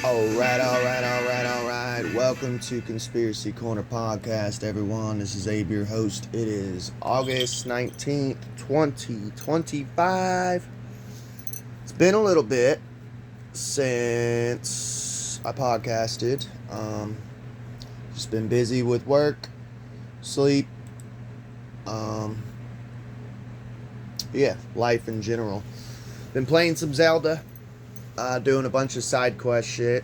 All right. Welcome to Conspiracy Corner Podcast, everyone. This is Abe, your host. It is August 19th, 2025. It's been a little bit since I podcasted. Just been busy with work, sleep, life in general. Been playing some Zelda. Doing a bunch of side quest shit.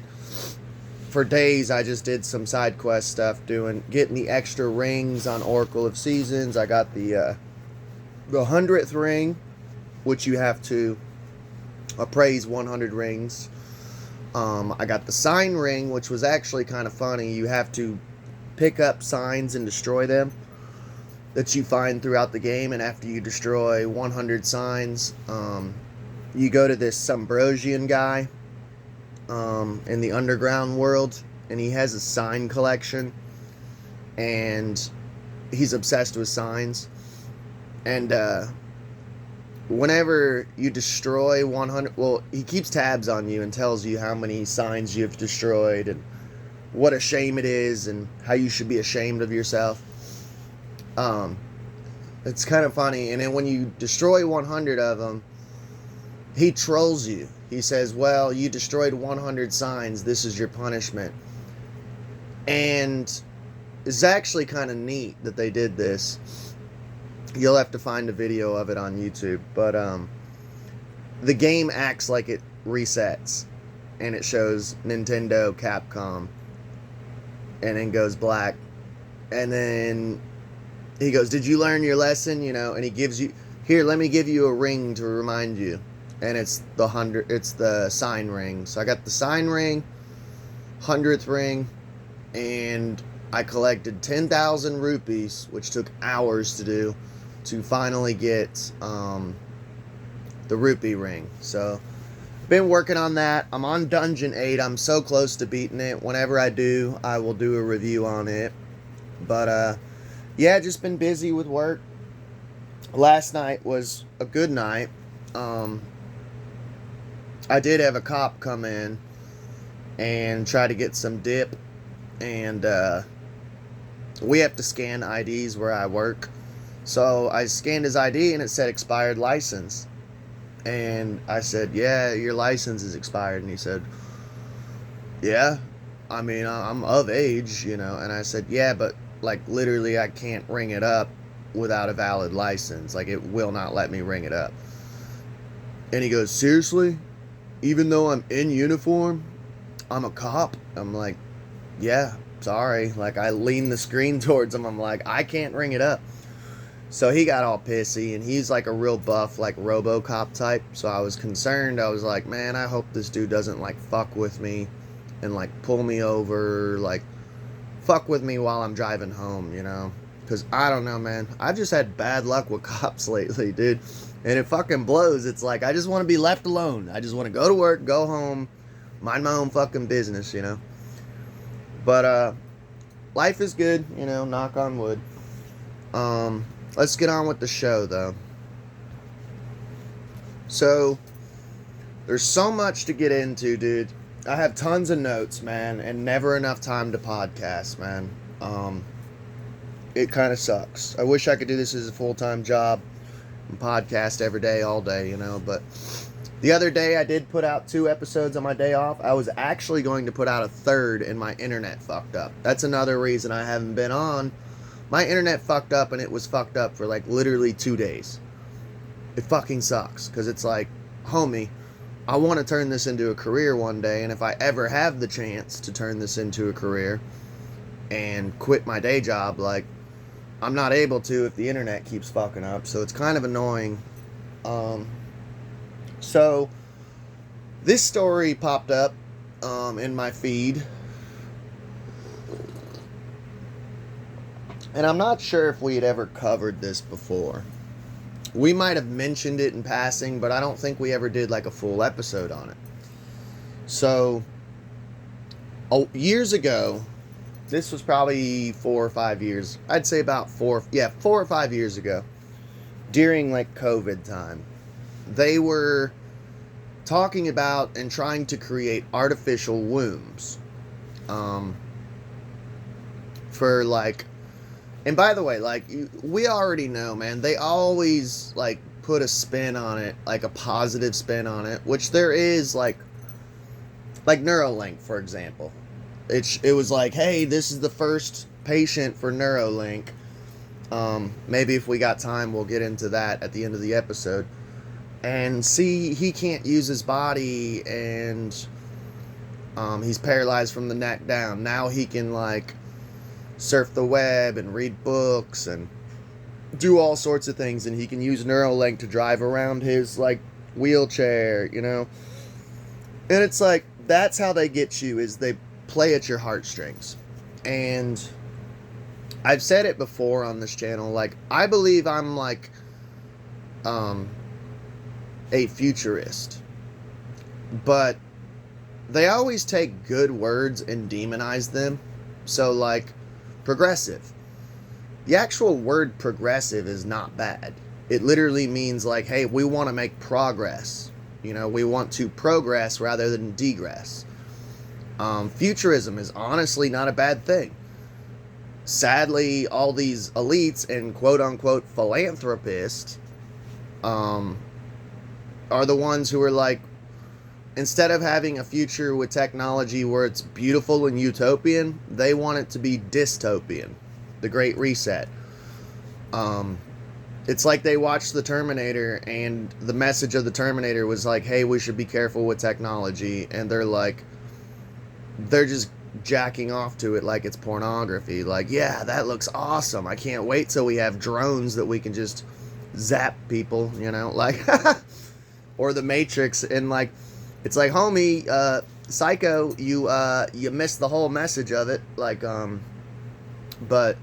For days, I just did some side quest stuff, getting the extra rings on Oracle of Seasons. I got the 100th ring, which you have to appraise 100 rings. I got the sign ring, which was actually kind of funny. You have to pick up signs and destroy them that you find throughout the game, and after you destroy 100 signs, you go to this Sombrosian guy in the underground world, and he has a sign collection, and he's obsessed with signs. And whenever you destroy 100, he keeps tabs on you and tells you how many signs you've destroyed and what a shame it is and how you should be ashamed of yourself. It's kind of funny. And then when you destroy 100 of them, he trolls you. He says, well, you destroyed 100 signs. This is your punishment. And it's actually kind of neat that they did this. You'll have to find a video of it on YouTube. But the game acts like it resets. And it shows Nintendo, Capcom. And then goes black. And then he goes, did you learn your lesson? And he gives you, here, let me give you a ring to remind you. And it's the sign ring. So I got the sign ring, 100th ring, and I collected 10,000 rupees, which took hours to do, to finally get the rupee ring. So been working on that. I'm on Dungeon 8. I'm so close to beating it. Whenever I do, I will do a review on it. But just been busy with work. Last night was a good night. I did have a cop come in and try to get some dip, and we have to scan IDs where I work. So I scanned his ID and it said expired license. And I said, yeah, your license is expired. And he said, yeah, I mean, I'm of age, And I said, yeah, but literally I can't ring it up without a valid license. It will not let me ring it up. And he goes, seriously? Even though I'm in uniform, I'm a cop? I'm like, yeah, sorry. I lean the screen towards him. I'm like, I can't ring it up. So he got all pissy, and he's a real buff, RoboCop type. So I was concerned. I was like, man, I hope this dude doesn't, fuck with me and, pull me over, fuck with me while I'm driving home, Because I don't know, man. I've just had bad luck with cops lately, dude. And it fucking blows. It's I just want to be left alone. I just want to go to work, go home, mind my own fucking business, But, life is good, knock on wood. Let's get on with the show, though. So, there's so much to get into, dude. I have tons of notes, man, and never enough time to podcast, man. It kind of sucks. I wish I could do this as a full-time job. Podcast every day, all day, but the other day I did put out 2 episodes on my day off. I was actually going to put out a 3rd, and my internet fucked up. That's another reason I haven't been on. My internet fucked up, and it was fucked up for literally 2 days. It fucking sucks, because it's homie, I want to turn this into a career one day, and if I ever have the chance to turn this into a career and quit my day job, I'm not able to if the internet keeps fucking up, so it's kind of annoying. So this story popped up in my feed, and I'm not sure if we had ever covered this before. We might have mentioned it in passing, but I don't think we ever did a full episode on it. So years ago, this was probably 4 or 5 years. I'd say about 4 or 5 years ago, during COVID time. They were talking about and trying to create artificial wombs. Um, for like, and by the way, like, we already know, man, they always like put a spin on it, like a positive spin on it, which there is, like Neuralink, for example. It was like, hey, this is the first patient for Neuralink. Maybe if we got time, we'll get into that at the end of the episode. And see, he can't use his body, and he's paralyzed from the neck down. Now he can, like, surf the web and read books and do all sorts of things, and he can use Neuralink to drive around his, like, wheelchair, you know? And it's like, that's how they get you, is they play at your heartstrings. And I've said it before on this channel, like, I believe I'm, like, a futurist. But they always take good words and demonize them. So, like, progressive. The actual word progressive is not bad. It literally means, like, hey, we want to make progress. You know, we want to progress rather than degress. Futurism is honestly not a bad thing. Sadly, all these elites and quote-unquote philanthropists are the ones who are like, instead of having a future with technology where it's beautiful and utopian, they want it to be dystopian. The Great Reset. It's like they watched the Terminator, and the message of the Terminator was like, hey, we should be careful with technology, and they're just jacking off to it like it's pornography. Like, yeah, that looks awesome. I can't wait till we have drones that we can just zap people, you know, like, or the Matrix, and like, it's like, homie, Psycho, you missed the whole message of it, like, but,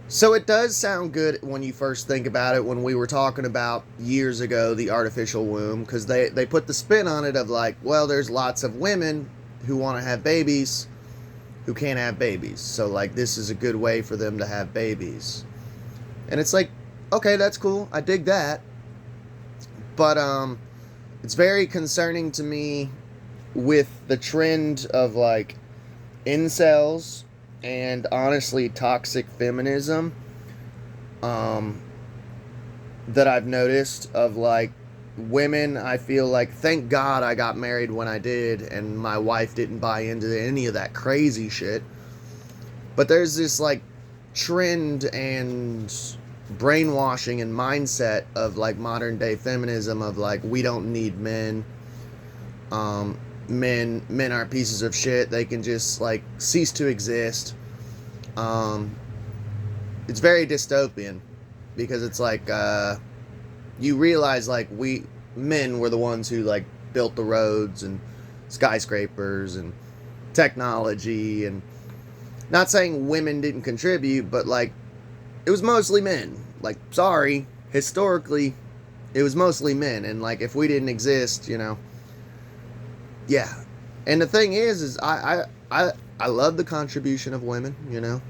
so it does sound good when you first think about it, when we were talking about years ago, the artificial womb, because they put the spin on it of like, well, there's lots of women who want to have babies who can't have babies, so like, this is a good way for them to have babies. And it's like, okay, that's cool, I dig that, but it's very concerning to me with the trend of like incels and honestly toxic feminism that I've noticed of like women. I feel like, thank God I got married when I did and my wife didn't buy into any of that crazy shit. But there's this like trend and brainwashing and mindset of like modern day feminism of like, we don't need men. Men are pieces of shit. They can just like cease to exist. It's very dystopian because it's like you realize like men were the ones who like built the roads and skyscrapers and technology, and not saying women didn't contribute, but like it was mostly men. Like, sorry, historically it was mostly men, and like if we didn't exist, you know. Yeah. And the thing is I love the contribution of women, you know.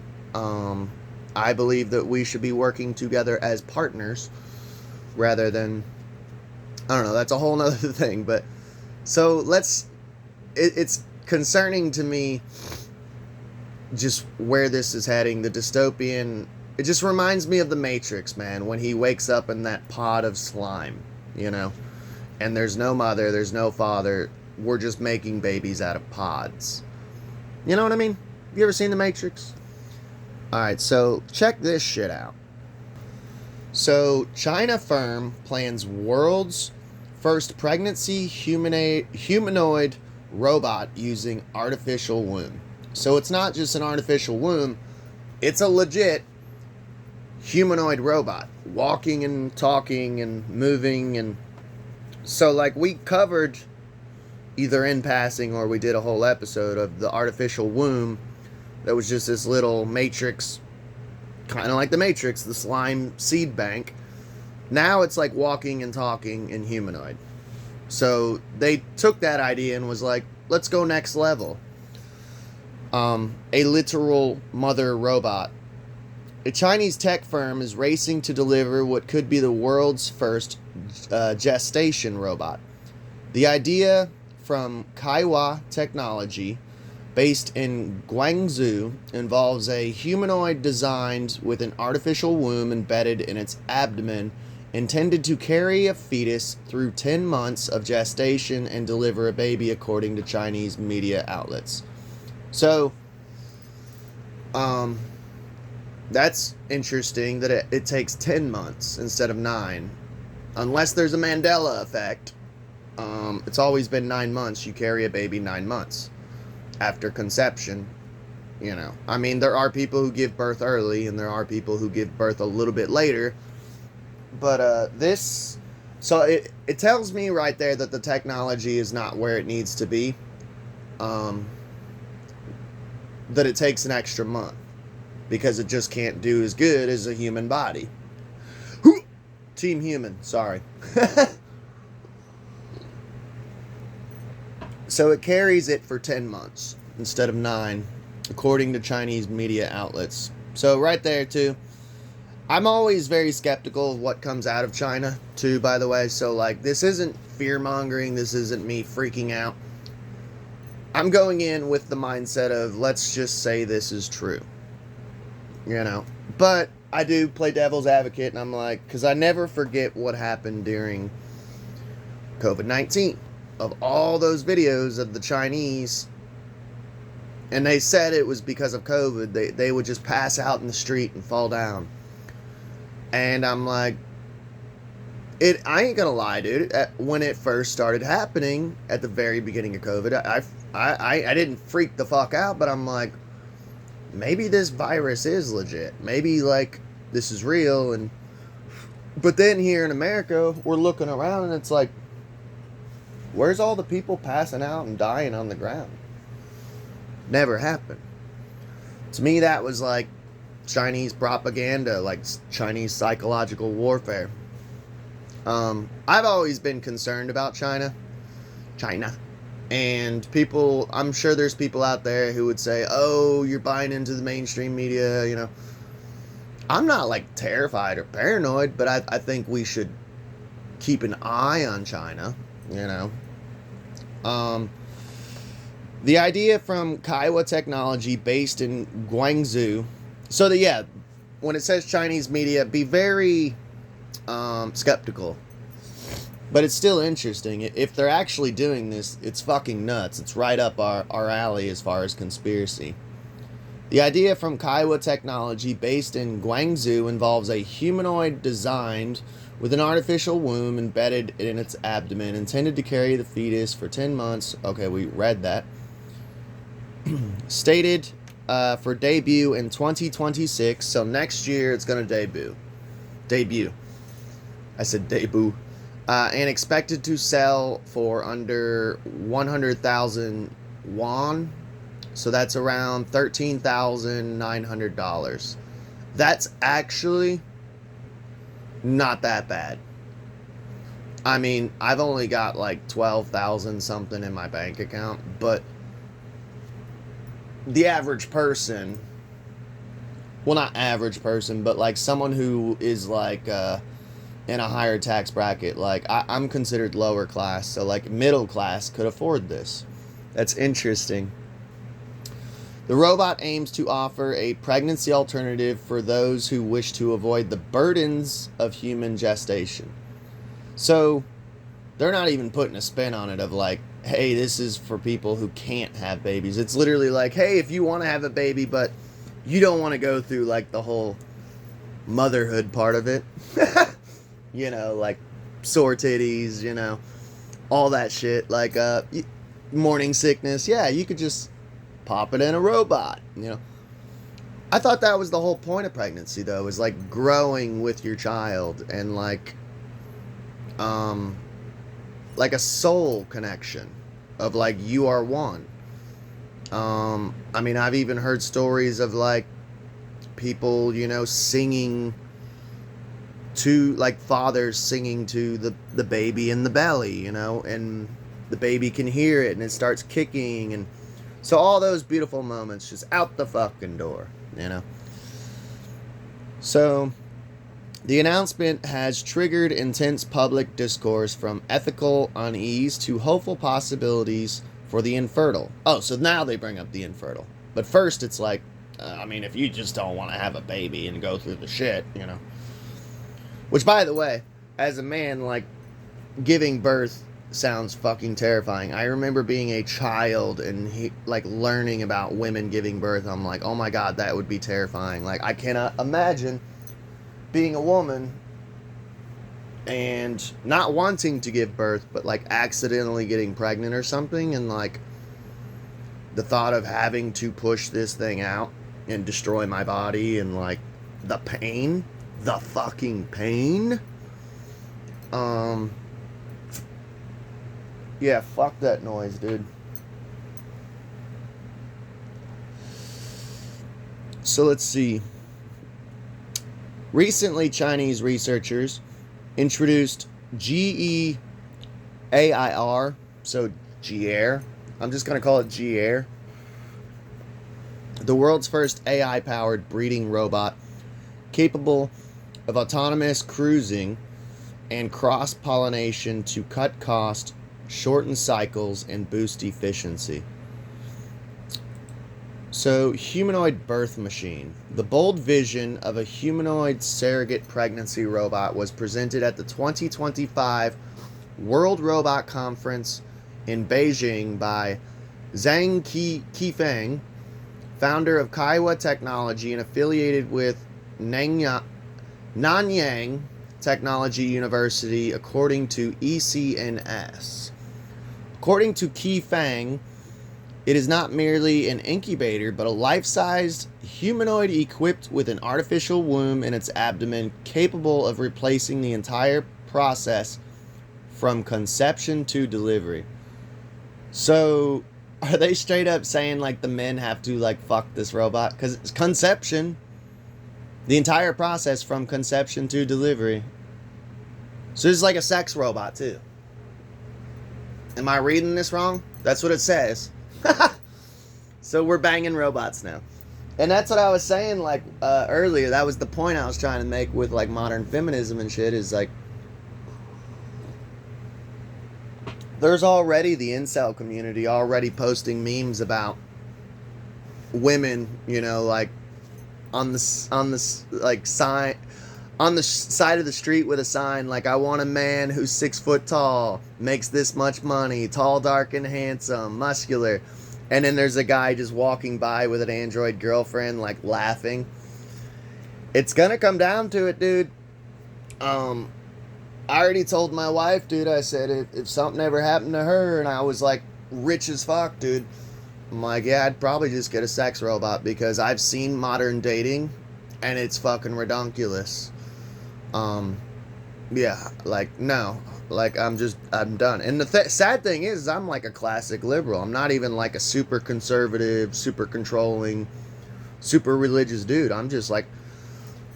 I believe that we should be working together as partners rather than, I don't know, that's a whole nother thing. But so it's concerning to me just where this is heading, the dystopian. It just reminds me of the Matrix, man, when he wakes up in that pod of slime, you know, and there's no mother, there's no father. We're just making babies out of pods. You know what I mean? You ever seen The Matrix? Alright, so check this shit out. So, China firm plans world's first pregnancy humanoid robot using artificial womb. So it's not just an artificial womb, it's a legit humanoid robot. Walking and talking and moving, and so like we covered either in passing or we did a whole episode of the artificial womb that was just this little matrix, kind of like the Matrix, the slime seed bank. Now it's like walking and talking and humanoid. So they took that idea and was like, let's go next level. A literal mother robot. A Chinese tech firm is racing to deliver what could be the world's first gestation robot. The idea from Kaiwa Technology, based in Guangzhou, involves a humanoid designed with an artificial womb embedded in its abdomen, intended to carry a fetus through 10 months of gestation and deliver a baby, according to Chinese media outlets. So, that's interesting that it takes 10 months instead of 9. Unless there's a Mandela effect. It's always been 9 months. You carry a baby 9 months after conception. You know, I mean, there are people who give birth early, and there are people who give birth a little bit later. But so it tells me right there that the technology is not where it needs to be. That it takes an extra month because it just can't do as good as a human body. Team Human, sorry. So it carries it for 10 months instead of 9, according to Chinese media outlets. So right there, too. I'm always very skeptical of what comes out of China, too, by the way. So, like, this isn't fear-mongering. This isn't me freaking out. I'm going in with the mindset of, let's just say this is true. You know? But I do play devil's advocate, and I'm like, because I never forget what happened during COVID-19. Of all those videos of the Chinese, and they said it was because of COVID, they would just pass out in the street and fall down. And I'm like, I ain't gonna lie, dude. When it first started happening at the very beginning of COVID, I didn't freak the fuck out, but I'm like, maybe this virus is legit. Maybe, like, this is real. But then here in America, we're looking around and it's like, where's all the people passing out and dying on the ground? Never happened. To me, that was like Chinese propaganda, like Chinese psychological warfare. I've always been concerned about China. And people, I'm sure there's people out there who would say, oh, you're buying into the mainstream media, you know. I'm not, like, terrified or paranoid, but I think we should keep an eye on China, you know. The idea from Kaiwa Technology, based in Guangzhou. So that, yeah, when it says Chinese media, be very skeptical. But it's still interesting. If they're actually doing this, it's fucking nuts. It's right up our alley as far as conspiracy. The idea from Kaiwa Technology, based in Guangzhou, involves a humanoid designed with an artificial womb embedded in its abdomen, intended to carry the fetus for 10 months. Okay, we read that. Stated for debut in 2026. So next year it's going to debut. I said debut. And expected to sell for under 100,000 won. So that's around $13,900. That's actually not that bad. I mean, I've only got like 12,000 something in my bank account, but the average person, well, not average person, but like someone who is like in a higher tax bracket, like I'm considered lower class, so like middle class could afford this. That's interesting. The robot aims to offer a pregnancy alternative for those who wish to avoid the burdens of human gestation. So they're not even putting a spin on it of like, hey, this is for people who can't have babies. It's literally like, hey, if you want to have a baby, but you don't want to go through like the whole motherhood part of it. You know, like sore titties, you know, all that shit. Like morning sickness. Yeah, you could just pop it in a robot, you know. I thought that was the whole point of pregnancy, though, is like growing with your child and like a soul connection of like you are one. I mean, I've even heard stories of like people, you know, singing to like fathers singing to the baby in the belly, you know, and the baby can hear it and it starts kicking, and so all those beautiful moments just out the fucking door, you know. So The announcement has triggered intense public discourse from ethical unease to hopeful possibilities for the infertile. Oh, so now they bring up the infertile. But first, it's like, I mean, if you just don't want to have a baby and go through the shit, you know. Which, by the way, as a man, like, giving birth sounds fucking terrifying. I remember being a child and like learning about women giving birth. I'm like, oh my god, that would be terrifying. Like, I cannot imagine being a woman and not wanting to give birth, but like accidentally getting pregnant or something, and like the thought of having to push this thing out and destroy my body, and like the pain, the fucking pain. Yeah, fuck that noise, dude. So let's see. Recently, Chinese researchers introduced GEAIR, so GEAIR. I'm just going to call it GEAIR. The world's first AI-powered breeding robot capable of autonomous cruising and cross-pollination to cut cost, shorten cycles, and boost efficiency. So, humanoid birth machine. The bold vision of a humanoid surrogate pregnancy robot was presented at the 2025 World Robot Conference in Beijing by Zhang Qifeng, founder of Kaiwa Technology and affiliated with Nanyang Technology University, according to ECNS. According to Qifeng, it is not merely an incubator, but a life-sized humanoid equipped with an artificial womb in its abdomen, capable of replacing the entire process from conception to delivery. So, are they straight up saying, like, the men have to, like, fuck this robot? Because it's conception. The entire process from conception to delivery. So it's like a sex robot, too. Am I reading this wrong? That's what it says. So we're banging robots now. And that's what I was saying, like, earlier. That was the point I was trying to make with, like, modern feminism and shit, is, like, there's already the incel community already posting memes about women, you know, like, on the like, sign, on the side of the street with a sign, like, I want a man who's 6 foot tall, makes this much money, tall, dark, and handsome, muscular. And then there's a guy just walking by with an android girlfriend, like, laughing. It's gonna come down to it, dude. I already told my wife, dude, I said, if something ever happened to her and I was, like, rich as fuck, dude, I'm like, yeah, I'd probably just get a sex robot, because I've seen modern dating and it's fucking redonkulous. Yeah, like, no. Like, I'm done. And the sad thing is, I'm like a classic liberal. I'm not even like a super conservative, super controlling, super religious dude. I'm just like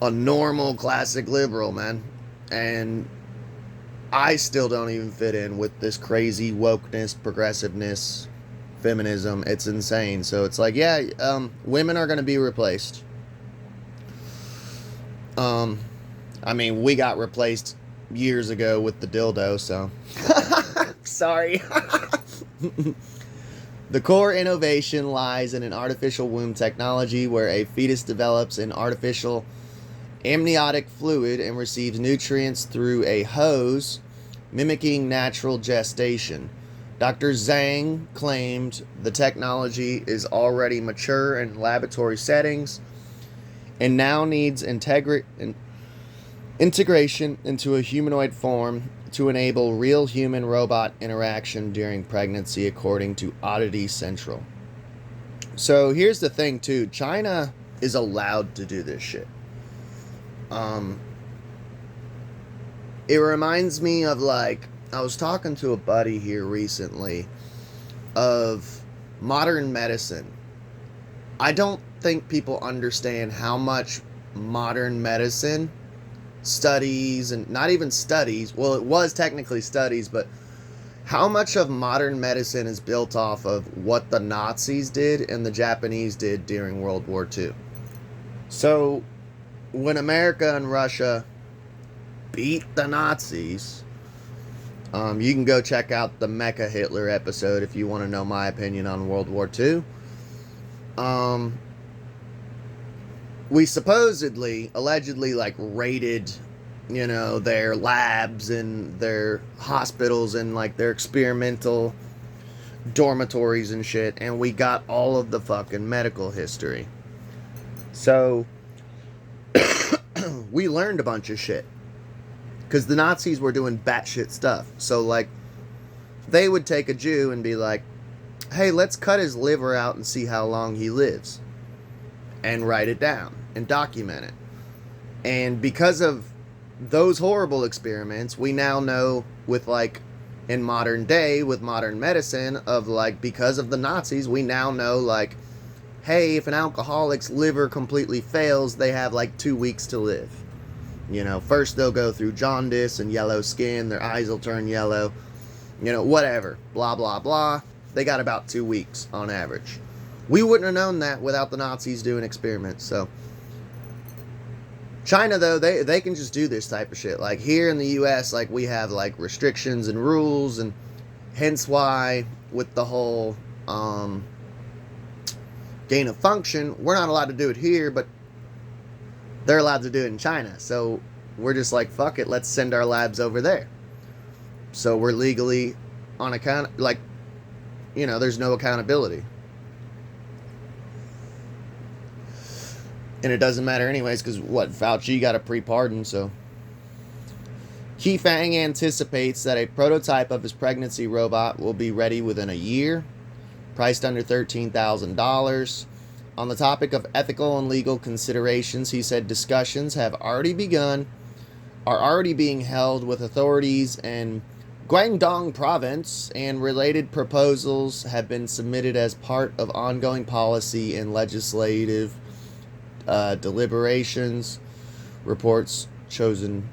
a normal classic liberal, man. And I still don't even fit in with this crazy wokeness, progressiveness, feminism. It's insane. So it's like, yeah, women are going to be replaced. I mean, we got replaced years ago with the dildo, so sorry. The core innovation lies in an artificial womb technology where a fetus develops an artificial amniotic fluid and receives nutrients through a hose, mimicking natural gestation. Dr. Zhang claimed the technology is already mature in laboratory settings and now needs integration into a humanoid form to enable real human-robot interaction during pregnancy, according to Oddity Central. So here's the thing, too. China is allowed to do this shit. It reminds me of, like, I was talking to a buddy here recently of modern medicine. I don't think people understand how much modern medicine studies, and not even studies, well, it was technically studies, but how much of modern medicine is built off of what the Nazis did and the Japanese did during World War II. So when America and Russia beat the Nazis. You can go check out the Mecha Hitler episode if you want to know my opinion on World War II. We supposedly, allegedly, like, raided, their labs and their hospitals and, like, their experimental dormitories and shit, and we got all of the fucking medical history. So, we learned a bunch of shit. Because the Nazis were doing batshit stuff. So, like, they would take a Jew and be like, hey, let's cut his liver out and see how long he lives. And write it down and document it. And because of those horrible experiments, we now know with, like, in modern day, with modern medicine, of, like, because of the Nazis, we now know, like, hey, if an alcoholic's liver completely fails, they have, like, 2 weeks to live. First they'll go through jaundice and yellow skin, their eyes will turn yellow, whatever, blah, blah, blah. They got about 2 weeks on average. We wouldn't have known that without the Nazis doing experiments, so. China, though, they can just do this type of shit. Like, here in the U.S., like, we have, like, restrictions and rules, and hence why, with the whole, gain of function, we're not allowed to do it here, but they're allowed to do it in China. So we're just like, fuck it, let's send our labs over there. So we're legally on account, like, there's no accountability. And it doesn't matter anyways, because Fauci got a pre-pardon, so. Qifang anticipates that a prototype of his pregnancy robot will be ready within a year, priced under $13,000. On the topic of ethical and legal considerations, he said discussions are already being held with authorities in Guangdong province, and related proposals have been submitted as part of ongoing policy and legislative deliberations, reports Chosen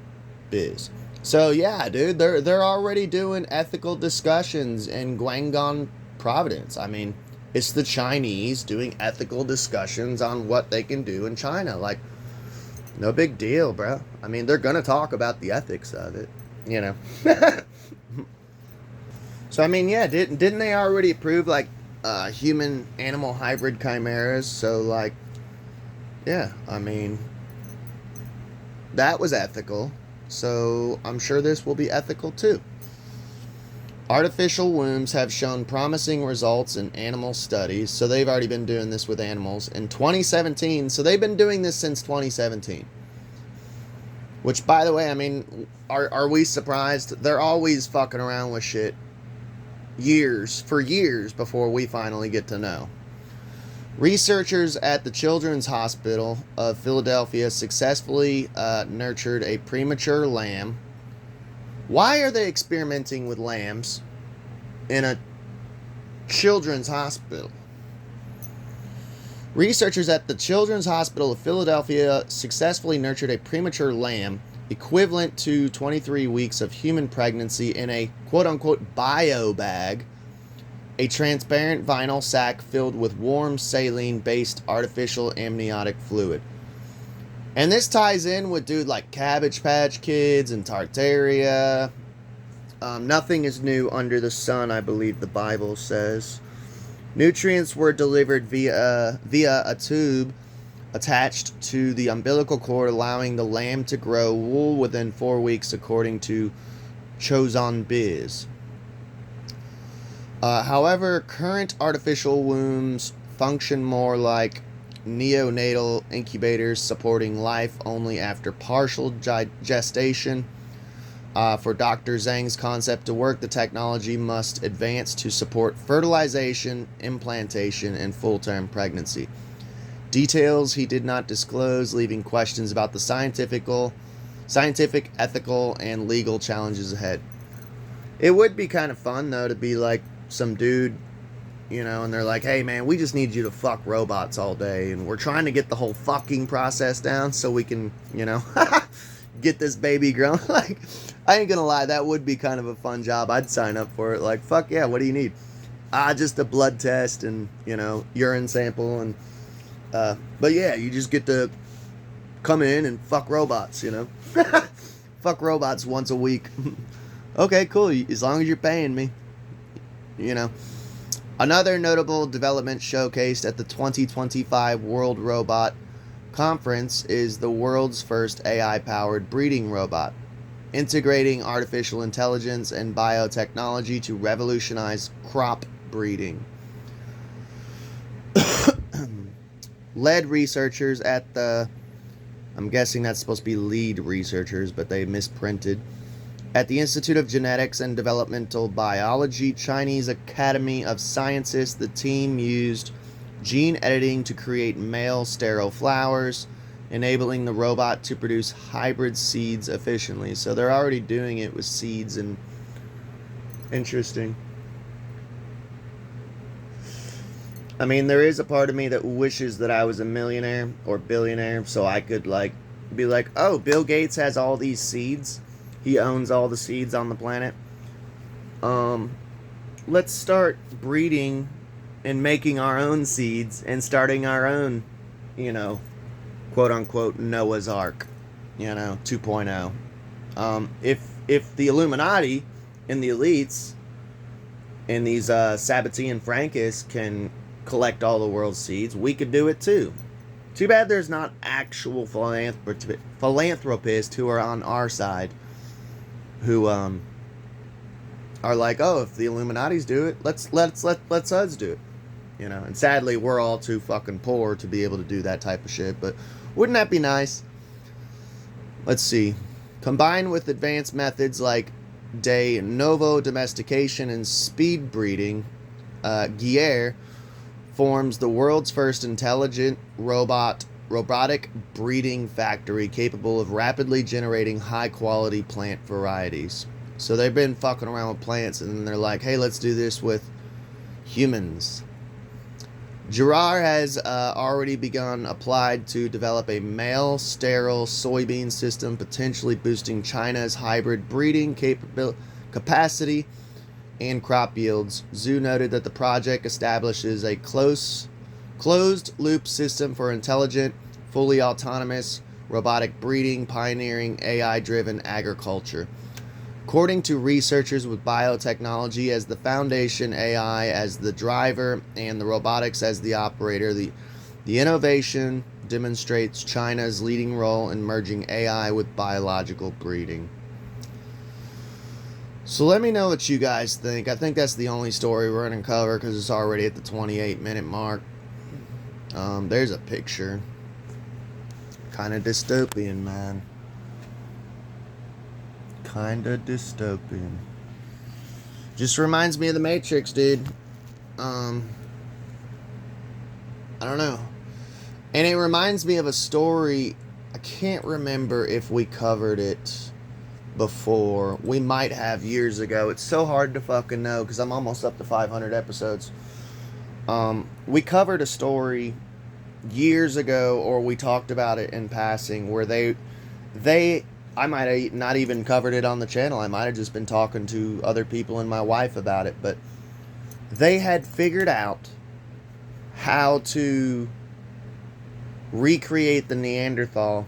Biz. So yeah, dude, they're already doing ethical discussions in Guangdong province. I mean, it's the Chinese doing ethical discussions on what they can do in China. Like, no big deal, bro. I mean, they're going to talk about the ethics of it, So, I mean, yeah, didn't they already approve, like, human-animal hybrid chimeras? So, like, yeah, I mean, that was ethical. So, I'm sure this will be ethical, too. Artificial wombs have shown promising results in animal studies. So they've already been doing this with animals. In 2017, so they've been doing this since 2017. Which, by the way, I mean, are we surprised? They're always fucking around with shit for years before we finally get to know. Researchers at the Children's Hospital of Philadelphia successfully nurtured a premature lamb. Why are they experimenting with lambs in a children's hospital? Researchers at the Children's Hospital of Philadelphia successfully nurtured a premature lamb equivalent to 23 weeks of human pregnancy in a quote-unquote bio bag, a transparent vinyl sac filled with warm saline-based artificial amniotic fluid. And this ties in with, dude, like Cabbage Patch Kids and Tartaria. Nothing is new under the sun, I believe the Bible says. Nutrients were delivered via a tube attached to the umbilical cord, allowing the lamb to grow wool within 4 weeks, according to Chosen Biz. However, current artificial wombs function more like neonatal incubators, supporting life only after partial gestation. For Dr. Zhang's concept to work, the technology must advance to support fertilization, implantation, and full-term pregnancy. Details he did not disclose, leaving questions about the scientific, ethical, and legal challenges ahead. It would be kind of fun, though, to be like some dude, and they're like, hey, man, we just need you to fuck robots all day, and we're trying to get the whole fucking process down so we can, get this baby grown. Like, I ain't gonna lie, that would be kind of a fun job. I'd sign up for it. Like, fuck yeah, what do you need? Just a blood test and, urine sample. And but yeah, you just get to come in and fuck robots, Fuck robots once a week. Okay, cool. As long as you're paying me. You know. Another notable development showcased at the 2025 World Robot Conference is the world's first AI-powered breeding robot, integrating artificial intelligence and biotechnology to revolutionize crop breeding. Led researchers at the, I'm guessing that's supposed to be lead researchers, but they misprinted, at the Institute of Genetics and Developmental Biology, Chinese Academy of Sciences, the team used gene editing to create male sterile flowers, enabling the robot to produce hybrid seeds efficiently. So they're already doing it with seeds, and interesting. I mean, there is a part of me that wishes that I was a millionaire or billionaire so I could be like, oh, Bill Gates has all these seeds. He owns all the seeds on the planet. Let's start breeding and making our own seeds and starting our own, quote unquote Noah's Ark, 2.0. If the Illuminati and the elites and these Sabbatean Frankists can collect all the world's seeds, we could do it too. Too bad there's not actual philanthropists who are on our side, who are like, oh, if the Illuminati's do it, let's us do it. And sadly we're all too fucking poor to be able to do that type of shit, but wouldn't that be nice? Let's see. Combined with advanced methods like de novo domestication and speed breeding, Gier forms the world's first intelligent robotic breeding factory capable of rapidly generating high-quality plant varieties. So they've been fucking around with plants, and then they're like, hey, let's do this with humans. Girard has already begun applied to develop a male sterile soybean system, potentially boosting China's hybrid breeding capacity and crop yields. Zhu noted that the project establishes a closed-loop system for intelligent, fully autonomous robotic breeding, pioneering AI-driven agriculture. According to researchers with biotechnology as the foundation, AI as the driver, and the robotics as the operator, the innovation demonstrates China's leading role in merging AI with biological breeding. So let me know what you guys think. I think that's the only story we're going to cover because it's already at the 28-minute mark. There's a picture. Kind of dystopian, man. Kind of dystopian. Just reminds me of the Matrix, dude. I don't know. And it reminds me of a story. I can't remember if we covered it before. We might have years ago. It's so hard to fucking know because I'm almost up to 500 episodes. We covered a story years ago, or we talked about it in passing, where I might have not even covered it on the channel. I might have just been talking to other people and my wife about it, but they had figured out how to recreate the Neanderthal.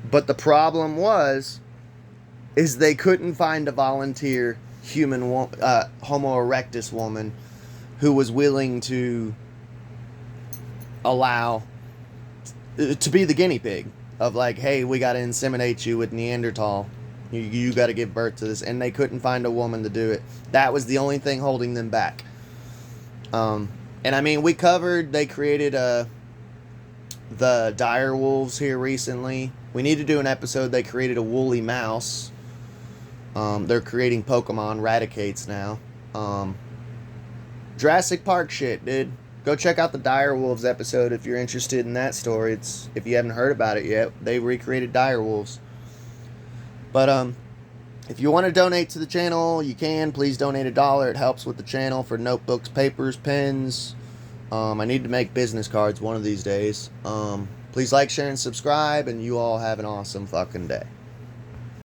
But the problem is they couldn't find a volunteer human Homo erectus woman who was willing to allow to be the guinea pig of like, hey, we got to inseminate you with Neanderthal. You got to give birth to this. And they couldn't find a woman to do it. That was the only thing holding them back. And I mean, we covered, they created the dire wolves here recently. We need to do an episode. They created a woolly mouse. They're creating Pokemon Raticates now. Jurassic Park shit, dude. Go check out the dire wolves episode if you're interested in that story. If you haven't heard about it yet, they recreated dire wolves. But if you want to donate to the channel, you can. Please donate $1. It helps with the channel for notebooks, papers, pens. I need to make business cards one of these days. Please like, share, and subscribe, and you all have an awesome fucking day.